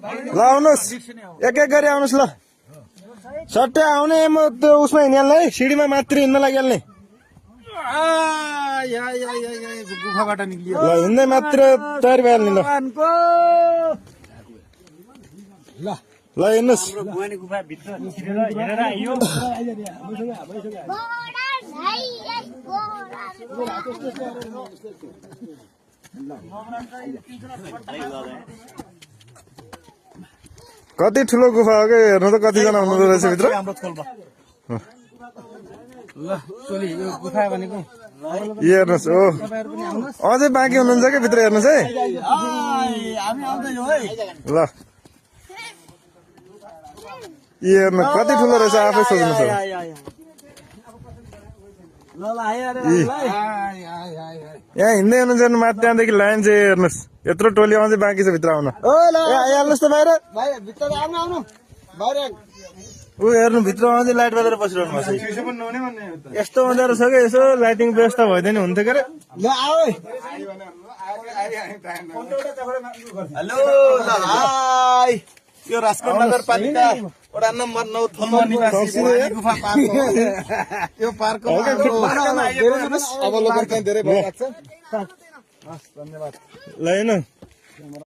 ल आउनुहोस् एक एक गरी आउनुहोस् ल सट्टै आउने म त्यो उसमा हिँडिहाल्ने है सिडीमा मात्र हिँड्न लागिहाल्ने गुफाबाट निक्लियो ल हिँड्दै मात्र तयारी भइहाल्ने ल ल हिँड्नुहोस् कति ठुलो गुफा हो कि हेर्नु त कतिजना हुनुहुँदो रहेछ भित्र हेर्नुहोस् ओ अझै बाँकी हुनुहुन्छ कि भित्र हेर्नुहोस् है ल हेर्नु कति ठुलो रहेछ आफै सोच्नुहोस् यहाँ हिँड्दै हुनुहुन्छ माथि त्यहाँदेखि लाइन चाहिँ हेर्नुहोस् यत्रो टोली अझै बाँकी छ भित्र आउन आइहाल्नुहोस् त बाहिर ऊ हेर्नु भित्र अझै लाइट बालेर बसिरहनु भएको छ यस्तो अँध्यारो छ कि यसो लाइटिङ व्यवस्था भइदियो नि हुन्थ्यो के अरे हेलो यो राजकोट नगरपालिका वडा नम्बर 9 थुम्मा निवासी गुफा पार्क हो यो पार्कको अवलोकन चाहिँ धेरै भइरहेको छ। ल हेर्नु